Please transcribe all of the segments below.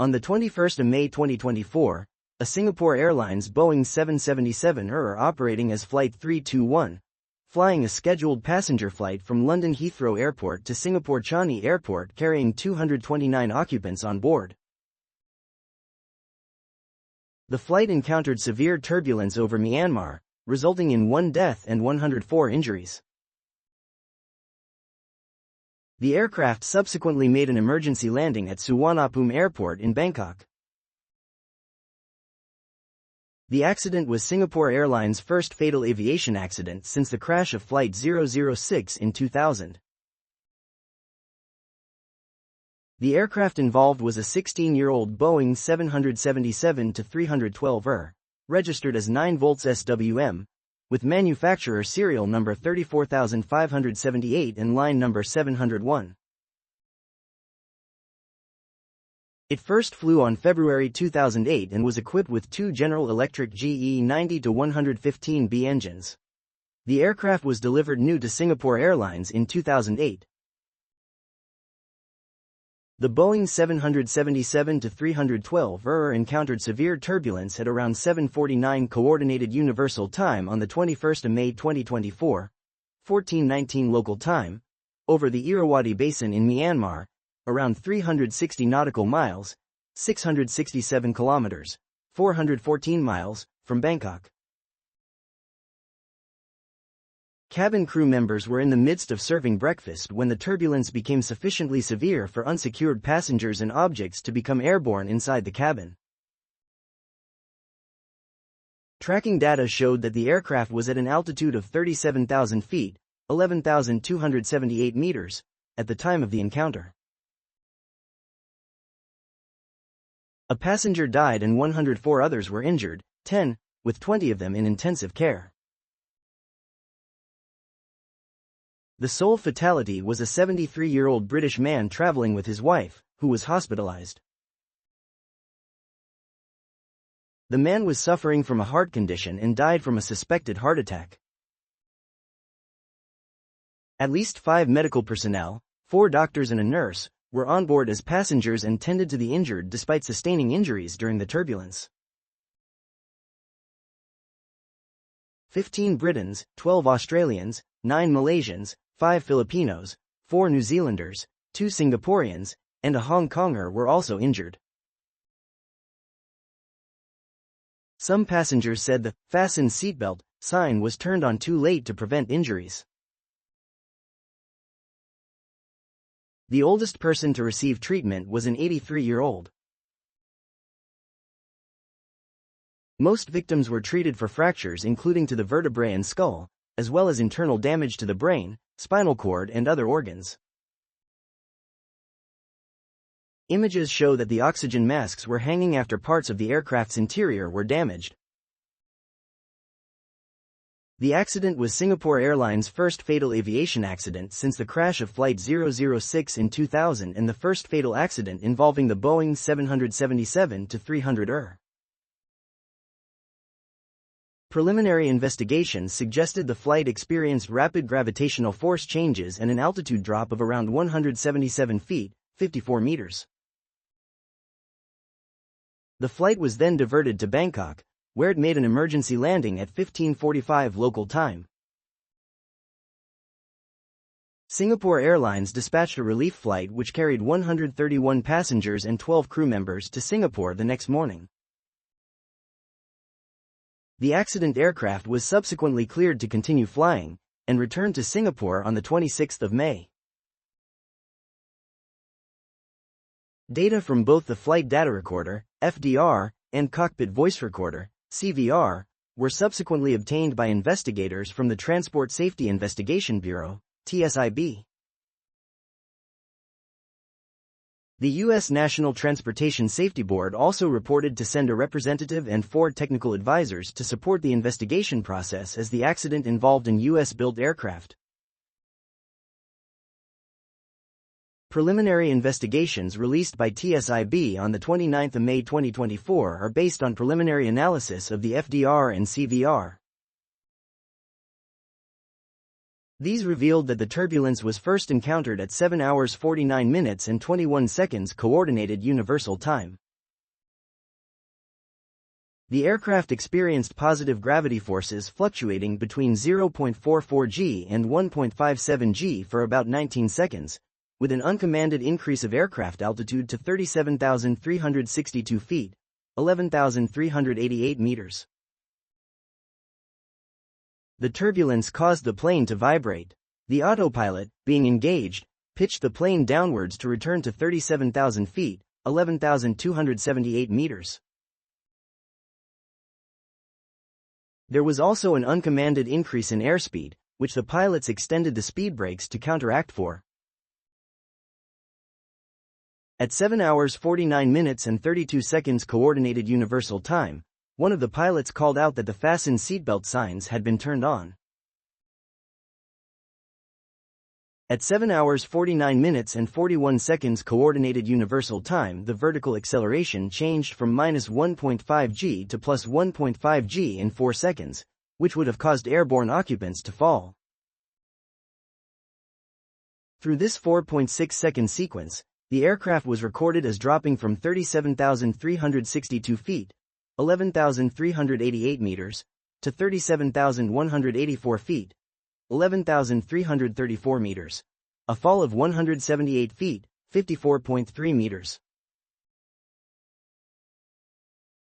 On the 21st of May 2024, a Singapore Airlines Boeing 777 operating as Flight 321, flying a scheduled passenger flight from London Heathrow Airport to Singapore Changi Airport carrying 229 occupants on board. The flight encountered severe turbulence over Myanmar, resulting in 1 death and 104 injuries. The aircraft subsequently made an emergency landing at Suvarnabhumi Airport in Bangkok. The accident was Singapore Airlines' first fatal aviation accident since the crash of Flight 006 in 2000. The aircraft involved was a 16-year-old Boeing 777-312 registered as 9 volts SWM, with manufacturer serial number 34578 and line number 701. It first flew on February 2008 and was equipped with 2 General Electric GE 90-115B engines. The aircraft was delivered new to Singapore Airlines in 2008. The Boeing 777-312 encountered severe turbulence at around 7:49 Coordinated Universal Time on the 21st of May 2024, 14:19 local time, over the Irrawaddy Basin in Myanmar, around 360 nautical miles, 667 kilometers, 414 miles, from Bangkok. Cabin crew members were in the midst of serving breakfast when the turbulence became sufficiently severe for unsecured passengers and objects to become airborne inside the cabin. Tracking data showed that the aircraft was at an altitude of 37,000 feet, 11,278 meters, at the time of the encounter. A passenger died and 104 others were injured, with 20 of them in intensive care. The sole fatality was a 73-year-old British man traveling with his wife, who was hospitalized. The man was suffering from a heart condition and died from a suspected heart attack. At least 5 medical personnel, 4 doctors and a nurse, were on board as passengers and tended to the injured despite sustaining injuries during the turbulence. 15 Britons, 12 Australians, 9 Malaysians, 5 Filipinos, 4 New Zealanders, 2 Singaporeans, and a Hong Konger were also injured. Some passengers said the "fasten seatbelt" sign was turned on too late to prevent injuries. The oldest person to receive treatment was an 83-year-old. Most victims were treated for fractures including to the vertebrae and skull, as well as internal damage to the brain, spinal cord and other organs. Images show that the oxygen masks were hanging after parts of the aircraft's interior were damaged. The accident was Singapore Airlines' first fatal aviation accident since the crash of Flight 006 in 2000 and the first fatal accident involving the Boeing 777-300 Preliminary investigations suggested the flight experienced rapid gravitational force changes and an altitude drop of around 177 feet, 54 meters. The flight was then diverted to Bangkok, where it made an emergency landing at 15:45 local time. Singapore Airlines dispatched a relief flight which carried 131 passengers and 12 crew members to Singapore the next morning. The accident aircraft was subsequently cleared to continue flying, and returned to Singapore on the 26th of May. Data from both the Flight Data Recorder, FDR, and Cockpit Voice Recorder, CVR, were subsequently obtained by investigators from the Transport Safety Investigation Bureau, TSIB. The U.S. National Transportation Safety Board also reported to send a representative and 4 technical advisors to support the investigation process as the accident involved an U.S.-built aircraft. Preliminary investigations released by TSIB on the 29th of May 2024 are based on preliminary analysis of the FDR and CVR. These revealed that the turbulence was first encountered at 7 hours 49 minutes and 21 seconds Coordinated Universal Time. The aircraft experienced positive gravity forces fluctuating between 0.44 g and 1.57 g for about 19 seconds, with an uncommanded increase of aircraft altitude to 37,362 feet, 11,388 meters. The turbulence caused the plane to vibrate. The autopilot, being engaged, pitched the plane downwards to return to 37,000 feet, 11,278 meters. There was also an uncommanded increase in airspeed, which the pilots extended the speed brakes to counteract for. At 7 hours 49 minutes and 32 seconds Coordinated Universal Time, one of the pilots called out that the fasten seatbelt signs had been turned on. At 7 hours 49 minutes and 41 seconds Coordinated Universal Time, the vertical acceleration changed from -1.5 g to +1.5 g in 4 seconds, which would have caused airborne occupants to fall. Through this 4.6-second sequence, the aircraft was recorded as dropping from 37,362 feet, 11,388 meters, to 37,184 feet, 11,334 meters, a fall of 178 feet, 54.3 meters.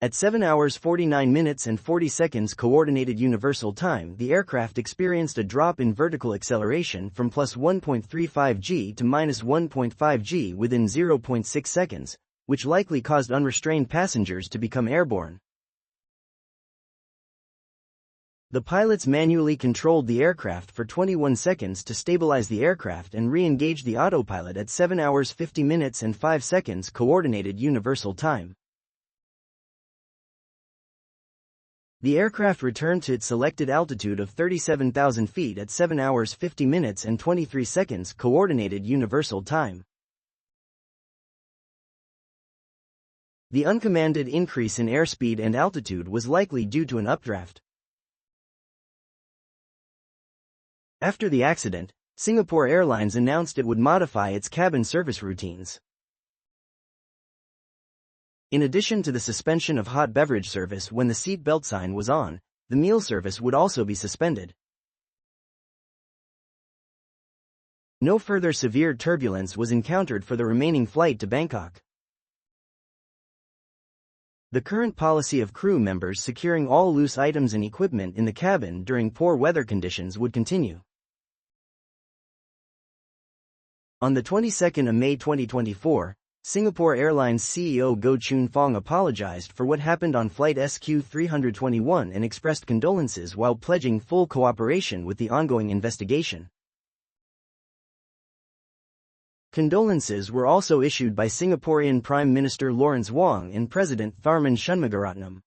At 7 hours 49 minutes and 40 seconds Coordinated Universal Time, the aircraft experienced a drop in vertical acceleration from +1.35 g to -1.5 g within 0.6 seconds, which likely caused unrestrained passengers to become airborne. The pilots manually controlled the aircraft for 21 seconds to stabilize the aircraft and re-engage the autopilot at 7 hours 50 minutes and 5 seconds Coordinated Universal Time. The aircraft returned to its selected altitude of 37,000 feet at 7 hours 50 minutes and 23 seconds Coordinated Universal Time. The uncommanded increase in airspeed and altitude was likely due to an updraft. After the accident, Singapore Airlines announced it would modify its cabin service routines. In addition to the suspension of hot beverage service when the seat belt sign was on, the meal service would also be suspended. No further severe turbulence was encountered for the remaining flight to Bangkok. The current policy of crew members securing all loose items and equipment in the cabin during poor weather conditions would continue. On the 22nd of May 2024, Singapore Airlines CEO Goh Choon Phong apologized for what happened on flight SQ321 and expressed condolences while pledging full cooperation with the ongoing investigation. Condolences were also issued by Singaporean Prime Minister Lawrence Wong and President Tharman Shanmugaratnam.